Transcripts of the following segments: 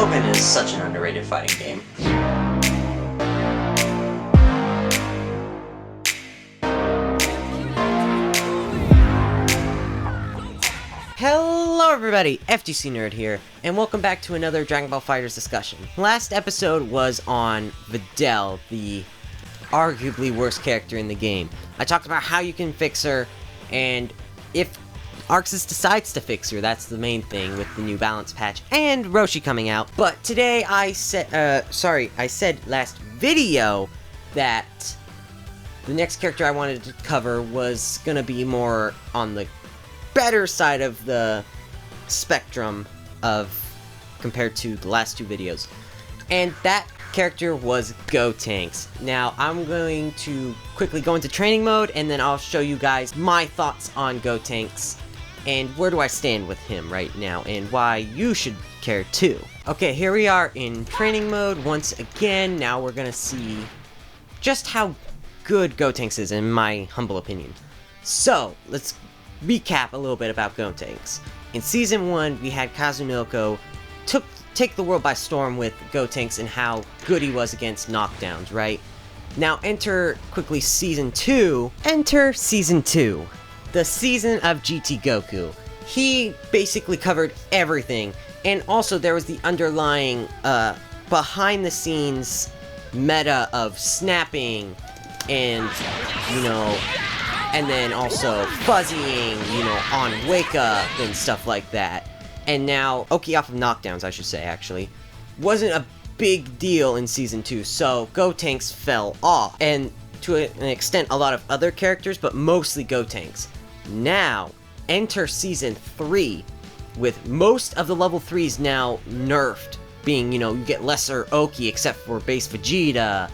Pokken is such an underrated fighting game. Hello everybody, FGC Nerd here, and welcome back to another Dragon Ball FighterZ discussion. Last episode was on Videl, the arguably worst character in the game. I talked about how you can fix her, and if Arxis decides to fix her, that's the main thing with the new balance patch, and Roshi coming out. But today I said last video that the next character I wanted to cover was gonna be more on the better side of the spectrum compared to the last two videos, and that character was Gotenks. Now I'm going to quickly go into training mode, and then I'll show you guys my thoughts on Gotenks and where do I stand with him right now and why you should care too. Okay, here we are in training mode once again. Now we're gonna see just how good Gotenks is in my humble opinion. So let's recap a little bit about Gotenks. In Season 1, we had Kazunoko take the world by storm with Gotenks and how good he was against knockdowns, right? Now enter quickly Season 2. Enter Season 2. The season of GT Goku. He basically covered everything, and also there was the underlying, behind-the-scenes meta of snapping, and, you know, and then also fuzzying, you know, on Wake Up and stuff like that. And now, off of knockdowns, I should say, actually, wasn't a big deal in Season 2, so Gotenks fell off. And to an extent, a lot of other characters, but mostly Gotenks. Now, enter Season 3, with most of the level 3s now nerfed, being, you know, you get lesser Oki, except for base Vegeta,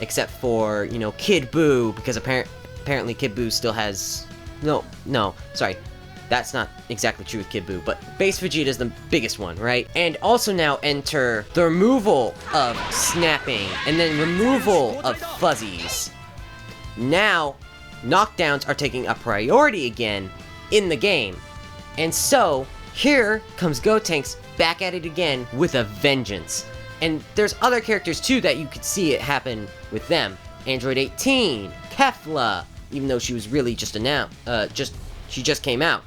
except for, you know, Kid Buu, because apparently Kid Buu still has... No, sorry. That's not exactly true with Kid Buu, but base Vegeta is the biggest one, right? And also now enter the removal of snapping, and then removal of fuzzies. Now, knockdowns are taking a priority again in the game. And so, here comes Gotenks back at it again with a vengeance. And there's other characters too that you could see it happen with them. Android 18, Kefla, even though she was really just she just came out.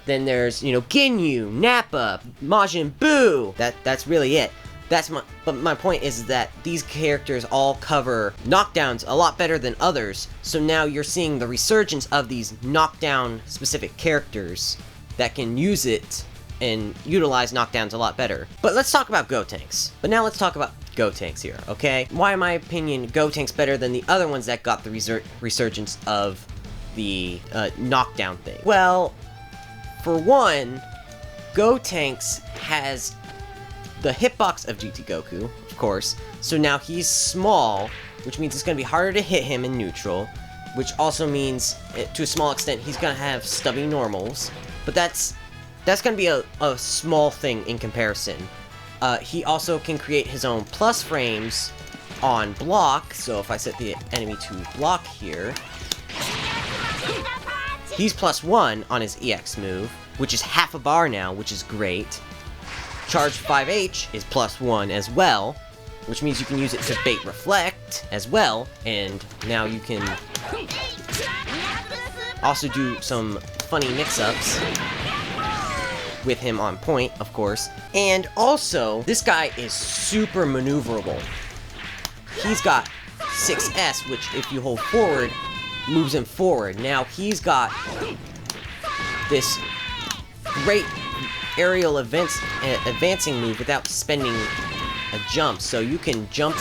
Then there's, you know, Ginyu, Nappa, Majin Buu. That's really it. But my point is that these characters all cover knockdowns a lot better than others. So now you're seeing the resurgence of these knockdown specific characters that can use it and utilize knockdowns a lot better. But let's talk about Gotenks. But now let's talk about Gotenks here, okay? Why, in my opinion, Gotenks better than the other ones that got the resurgence of the knockdown thing? Well, for one, Gotenks has the hitbox of GT Goku, of course, so now he's small, which means it's going to be harder to hit him in neutral, which also means, to a small extent, he's going to have stubby normals, but that's going to be a small thing in comparison. He also can create his own plus frames on block, so if I set the enemy to block here, he's +1 on his EX move, which is half a bar now, which is great. Charge 5H is +1 as well, which means you can use it to bait reflect as well, and now you can also do some funny mix-ups with him on point, of course. And also, this guy is super maneuverable. He's got 6S, which if you hold forward, moves him forward. Now this great aerial advancing move without spending a jump, so you can jump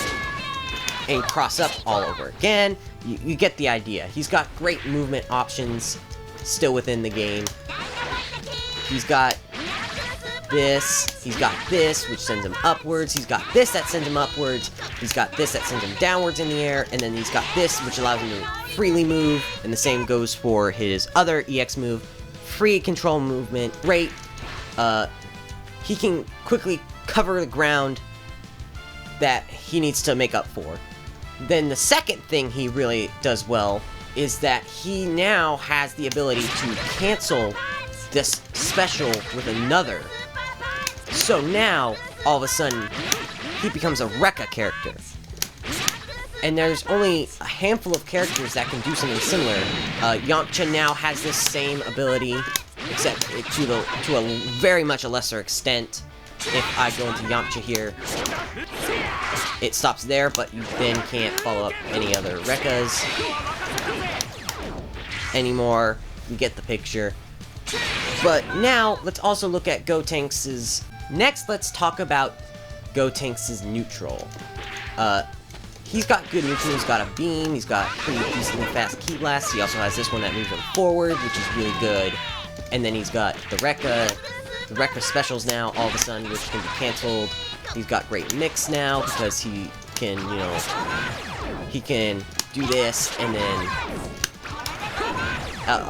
and cross up all over again. You get the idea. He's got great movement options still within the game. He's got this, he's got this, which sends him upwards, he's got this that sends him upwards, he's got this that sends him downwards in the air, and then he's got this, which allows him to freely move, and the same goes for his other EX move, free control movement, great. He can quickly cover the ground that he needs to make up for. Then the second thing he really does well is that he now has the ability to cancel this special with another. So now, all of a sudden, he becomes a Rekka character. And there's only a handful of characters that can do something similar. Yamcha now has this same ability, except to a very much a lesser extent. If I go into Yamcha here, it stops there, but you then can't follow up any other Rekkas anymore. You get the picture. But now, let's also look at Gotenks'... Next, let's talk about Gotenks' neutral. He's got good neutral, he's got a beam, he's got pretty decently fast ki blast. He also has this one that moves him forward, which is really good. And then he's got the Rekka specials now, all of a sudden, which can be cancelled. He's got great mix now, because he can, you know, he can do this, and then...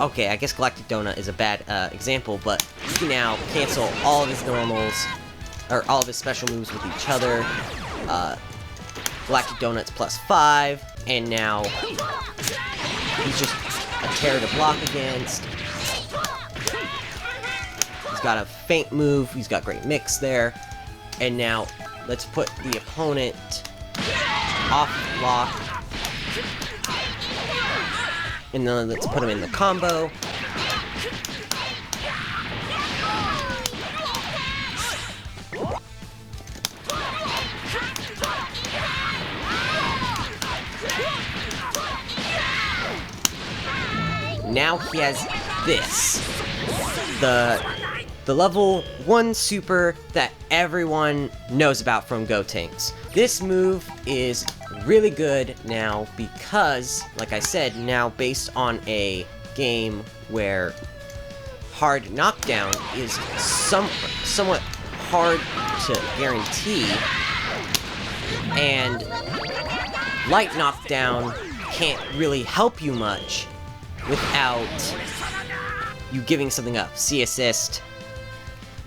okay, I guess Galactic Donut is a bad example, but he can now cancel all of his normals, or all of his special moves with each other. Galactic Donut's +5, and now he's just a terror to block against. He's got a feint move, he's got great mix there. And now, let's put the opponent off block. And then let's put him in the combo. Now he has this. The level 1 super that everyone knows about from Gotenks. This move is really good now because, like I said, now based on a game where hard knockdown is somewhat hard to guarantee, and light knockdown can't really help you much without you giving something up. C assist,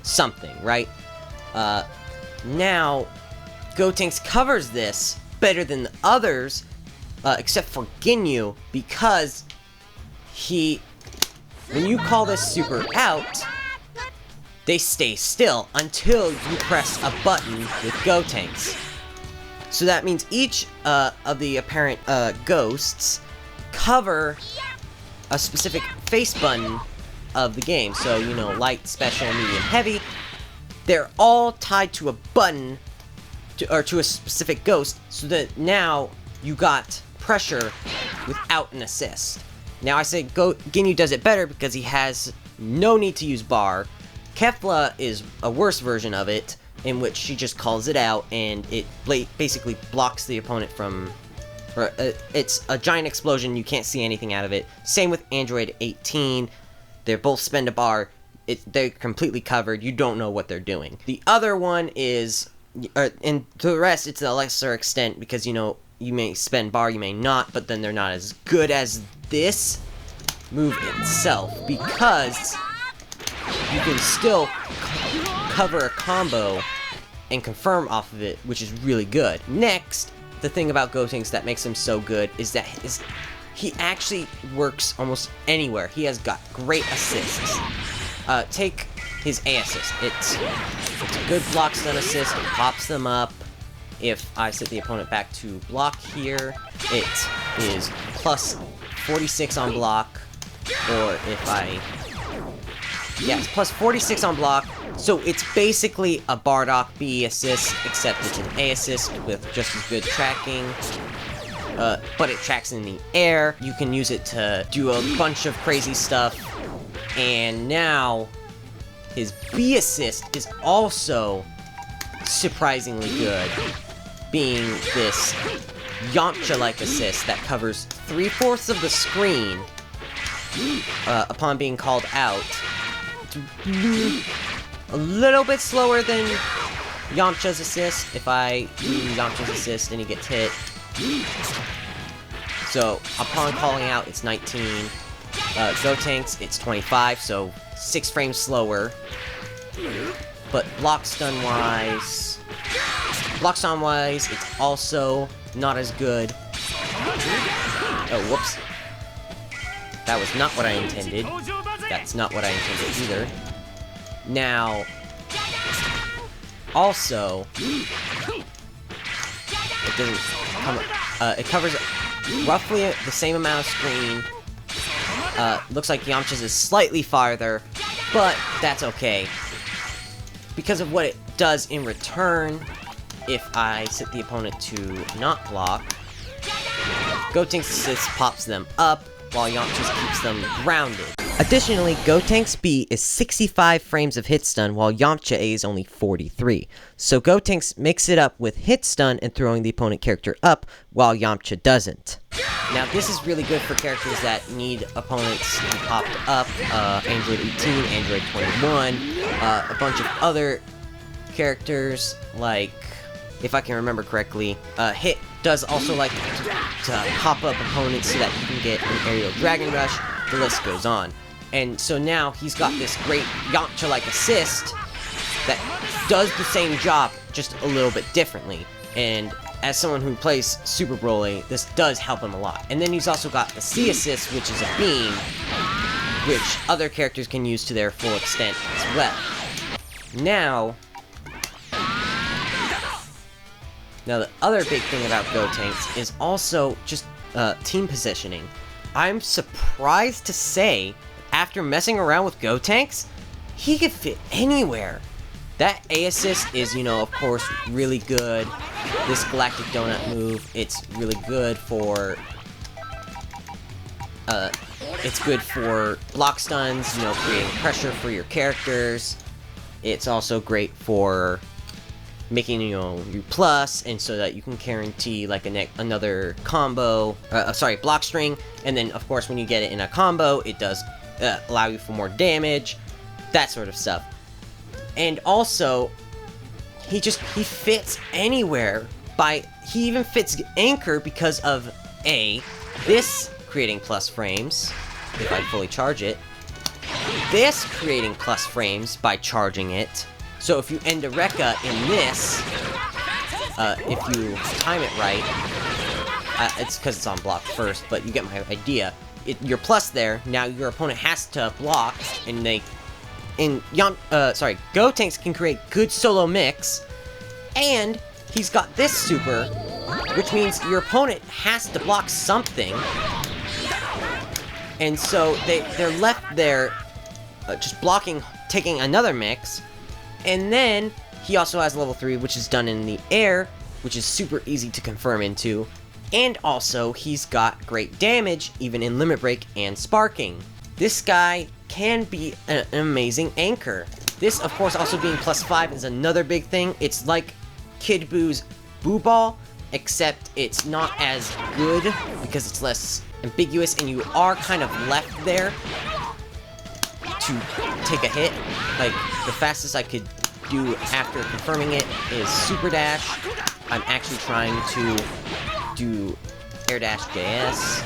something, right? Now, Gotenks covers this better than the others, except for Ginyu, because when you call this super out, they stay still until you press a button with Gotenks. So that means each of the apparent ghosts cover a specific face button of the game. So, you know, light, special, medium, heavy. They're all tied to a button, or to a specific ghost, so that now you got pressure without an assist. Now I say Ginyu does it better because he has no need to use bar. Kefla is a worse version of it, in which she just calls it out, and it basically blocks the opponent from... it's a giant explosion, you can't see anything out of it. Same with Android 18. They both spend a bar. They're completely covered. You don't know what they're doing. The other one is... and to the rest, it's a lesser extent, because, you know, you may spend bar, you may not, but then they're not as good as this move itself, because you can still cover a combo and confirm off of it, which is really good. Next, the thing about Gotenks that makes him so good is that he actually works almost anywhere. He has got great assists. Take his A assist. It's a good block stun assist. It pops them up. If I set the opponent back to block here, it is plus 46 on block. Or if I... yeah, it's plus 46 on block. So it's basically a Bardock B assist, except it's an A assist with just as good tracking. But it tracks in the air. You can use it to do a bunch of crazy stuff. And now, his B assist is also surprisingly good, being this Yamcha-like assist that covers 3/4 of the screen upon being called out. A little bit slower than Yamcha's assist. If I do Yamcha's assist and he gets hit. So, upon calling out, it's 19. Gotenks, it's 25, so 6 frames slower. But block stun wise, it's also not as good. Oh, whoops. That was not what I intended. That's not what I intended either. Now, also, it doesn't come, it covers roughly the same amount of screen. Looks like Yamcha's is slightly farther, but that's okay. Because of what it does in return, if I set the opponent to not block, Gotenks' assist pops them up, while Yamcha's keeps them grounded. Additionally, Gotenks B is 65 frames of hit stun, while Yamcha A is only 43. So Gotenks makes it up with hit stun and throwing the opponent character up, while Yamcha doesn't. Now this is really good for characters that need opponents to be popped up, Android 18, Android 21, a bunch of other characters, like, if I can remember correctly, Hit does also like to pop up opponents so that you can get an aerial Dragon Rush, the list goes on. And so now he's got this great Yamcha-like assist that does the same job, just a little bit differently. And as someone who plays Super Broly, this does help him a lot. And then he's also got the C assist, which is a beam, which other characters can use to their full extent as well. Now the other big thing about Gotenks is also just team positioning. I'm surprised to say, after messing around with Gotenks, he could fit anywhere. That A assist is, you know, of course, really good. This Galactic Donut move, it's really good for block stuns, you know, creating pressure for your characters. It's also great for making, you know, you plus, and so that you can guarantee like another combo, block string, and then of course when you get it in a combo, it does allow you for more damage, that sort of stuff. And also, he fits anywhere. He even fits Anchor because of this creating plus frames, if I fully charge it, this creating plus frames by charging it. So if you end a Rekka in this, if you time it right, it's because it's on block first, but you get my idea. You're plus there, now your opponent has to block, and Gotenks can create good solo mix, and he's got this super, which means your opponent has to block something, and so they're left there just blocking, taking another mix. And then he also has level 3, which is done in the air, which is super easy to confirm into. And also, he's got great damage, even in Limit Break and Sparking. This guy can be an amazing anchor. This, of course, also being +5 is another big thing. It's like Kid Buu's Buu Ball, except it's not as good because it's less ambiguous, and you are kind of left there to take a hit. Like, the fastest I could do after confirming it is Super Dash. I'm actually trying to do Air Dash JS,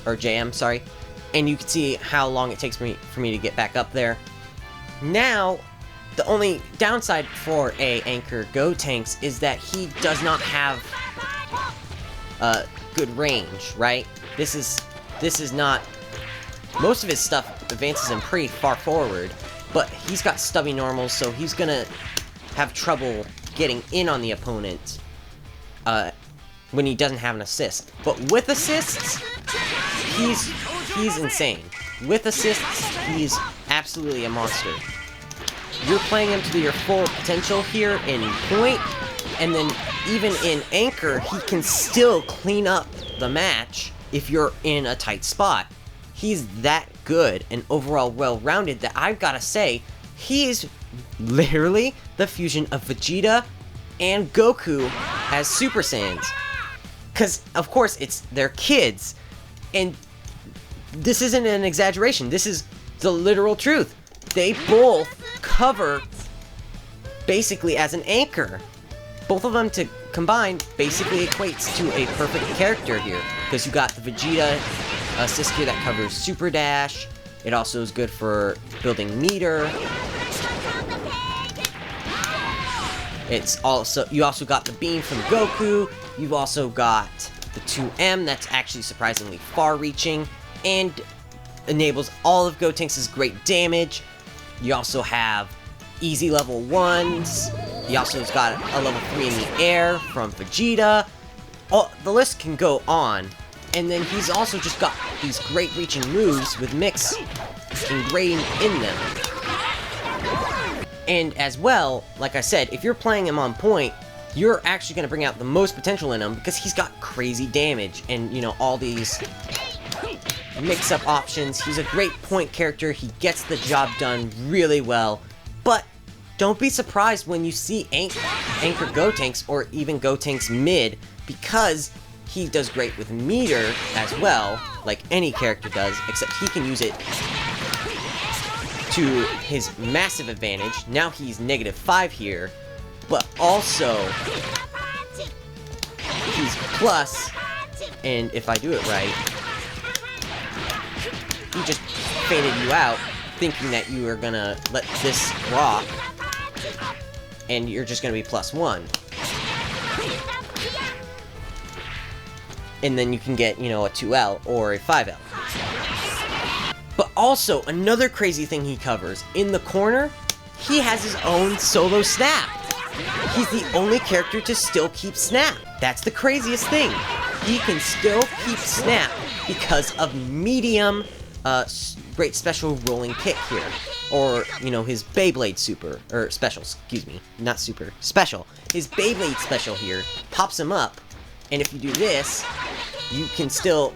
or JM, sorry. And you can see how long it takes for me to get back up there. Now, the only downside for a Anchor Gotenks is that he does not have good range, right? This is not... Most of his stuff advances him pretty far forward, but he's got stubby normals, so he's gonna have trouble getting in on the opponent when he doesn't have an assist. But with assists, he's insane. With assists, he's absolutely a monster. You're playing him to your full potential here in point, and then even in Anchor, he can still clean up the match if you're in a tight spot. He's that good and overall well-rounded that I've gotta say, he is literally the fusion of Vegeta and Goku as Super Saiyans. Because, of course, they're kids, and this isn't an exaggeration, this is the literal truth. They both cover basically as an anchor. Both of them combined basically equates to a perfect character here, because you got the Vegeta assist here that covers Super Dash. It also is good for building meter. You also got the beam from Goku. You've also got the 2M that's actually surprisingly far-reaching and enables all of Gotenks' great damage. You also have easy level 1s. He also has got a level 3 in the air from Vegeta. Oh, the list can go on. And then he's also just got these great reaching moves with Mix ingrained in them. And as well, like I said, if you're playing him on point, you're actually going to bring out the most potential in him because he's got crazy damage and, you know, all these mix-up options. He's a great point character. He gets the job done really well. But don't be surprised when you see Anchor Gotenks or even Gotenks mid, because he does great with meter as well, like any character does, except he can use it to his massive advantage. Now he's -5 here, but also he's plus, and if I do it right, he just faded you out, thinking that you are gonna let this rock, and you're just gonna be +1. And then you can get, you know, a 2L or a 5L. But also, another crazy thing he covers, in the corner, he has his own solo snap. He's the only character to still keep snap. That's the craziest thing. He can still keep snap because of medium, great special rolling kick here. Or, you know, his Beyblade super, or special, excuse me, not super, special. His Beyblade special here pops him up, and if you do this, you can still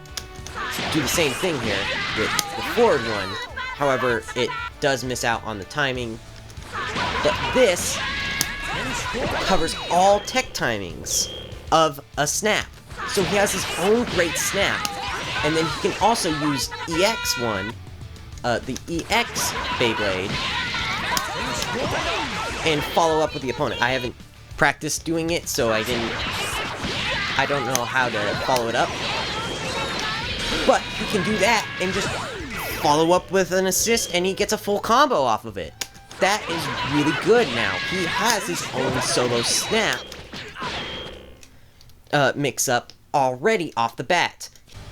do the same thing here with the forward one. However, it does miss out on the timing. But this covers all tech timings of a snap. So he has his own great snap. And then he can also use EX1, the EX Beyblade, and follow up with the opponent. I haven't practiced doing it, so I don't know how to follow it up. But he can do that and just follow up with an assist, and he gets a full combo off of it. That is really good now. He has his own solo snap mix-up already off the bat.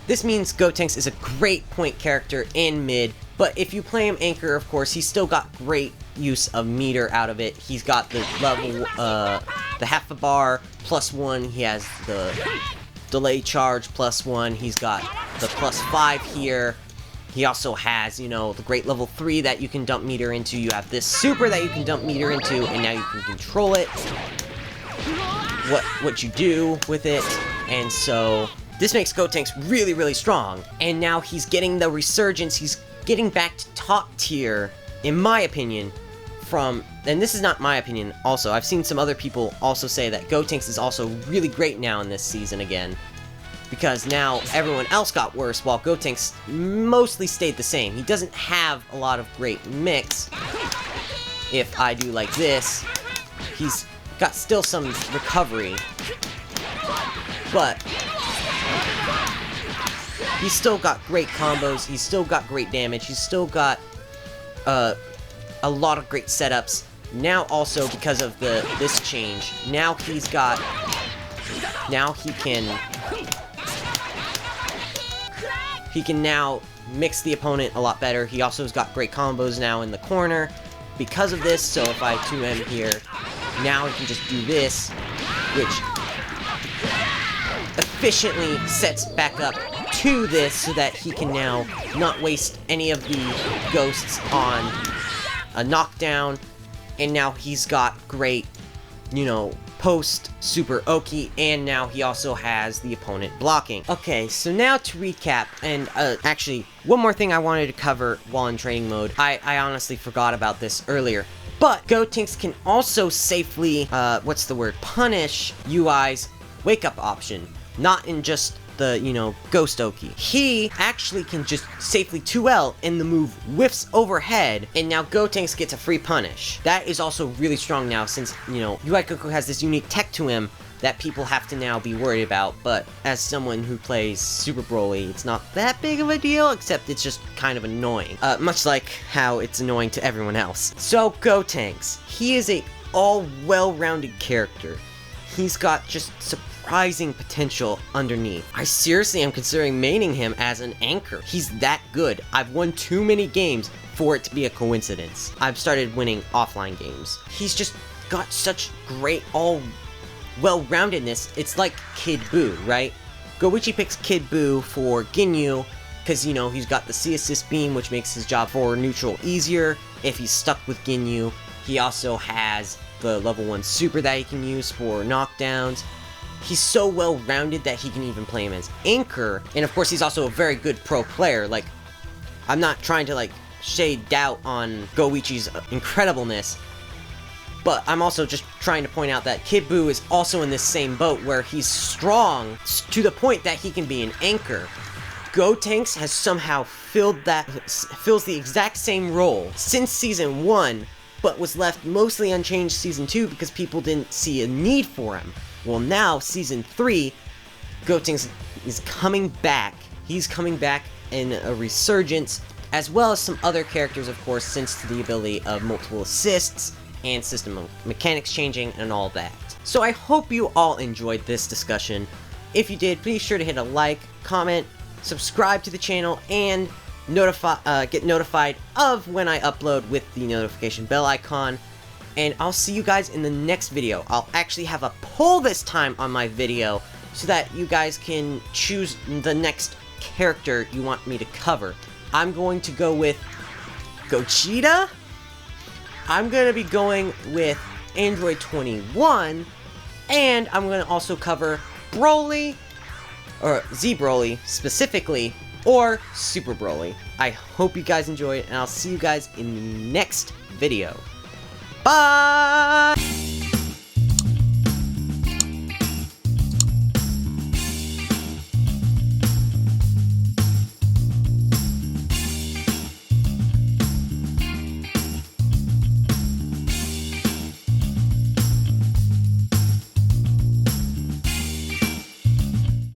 This means Gotenks is a great point character in mid, but if you play him Anchor, of course, he's still got great use of meter out of it. He's got the level, the half a bar +1. He has the delay charge +1. He's got the +5 here. He also has, you know, the great level 3 that you can dump meter into. You have this super that you can dump meter into, and now you can control it. What you do with it, and so this makes Gotenks really, really strong. And now he's getting the Resurgence. He's getting back to top tier, in my opinion, from, and this is not my opinion also, I've seen some other people also say that Gotenks is also really great now in this season again, because now everyone else got worse while Gotenks mostly stayed the same. He doesn't have a lot of great mix. If I do like this, he's got still some recovery, but he's still got great combos, he's still got great damage, he's still got a lot of great setups. Now also, because of this change, now he can now mix the opponent a lot better. He also has got great combos now in the corner because of this, so if I 2M here, now he can just do this, which efficiently sets back up to this so that he can now not waste any of the ghosts on a knockdown, and now he's got great, you know, post super Oki, and now he also has the opponent blocking. Okay, so now to recap, and actually, one more thing I wanted to cover while in training mode. I honestly forgot about this earlier, but Gotenks can also safely, punish UI's wake-up option, not in just the, you know, Ghost Oki. He actually can just safely 2L and the move whiffs overhead, and now Gotenks gets a free punish. That is also really strong now since, you know, UI Goku has this unique tech to him that people have to now be worried about, but as someone who plays Super Broly, it's not that big of a deal, except it's just kind of annoying. Much like how it's annoying to everyone else. So, Gotenks. He is a all well-rounded character. He's got just surprising potential underneath. I seriously am considering maining him as an anchor. He's that good. I've won too many games for it to be a coincidence. I've started winning offline games. He's just got such great well-roundedness. It's like Kid Buu, right? Goichi picks Kid Buu for Ginyu because, you know, he's got the C-Assist Beam, which makes his job for neutral easier if he's stuck with Ginyu. He also has the level 1 super that he can use for knockdowns. He's so well-rounded that he can even play him as Anchor, and of course he's also a very good pro player. Like, I'm not trying to, like, shade doubt on Goichi's incredibleness, but I'm also just trying to point out that Kid Buu is also in this same boat where he's strong to the point that he can be an Anchor. Gotenks has somehow fills the exact same role since Season 1, but was left mostly unchanged Season 2 because people didn't see a need for him. Well, now, Season 3, Gotenks is coming back. He's coming back in a Resurgence, as well as some other characters, of course, thanks to the ability of multiple assists and system mechanics changing and all that. So I hope you all enjoyed this discussion. If you did, please sure to hit a like, comment, subscribe to the channel, and get notified of when I upload with the notification bell icon. And I'll see you guys in the next video. I'll actually have a poll this time on my video so that you guys can choose the next character you want me to cover. I'm going to go with Gogeta. I'm going to be going with Android 21. And I'm going to also cover Broly, or Z Broly specifically, or Super Broly. I hope you guys enjoyed, and I'll see you guys in the next video. Bye!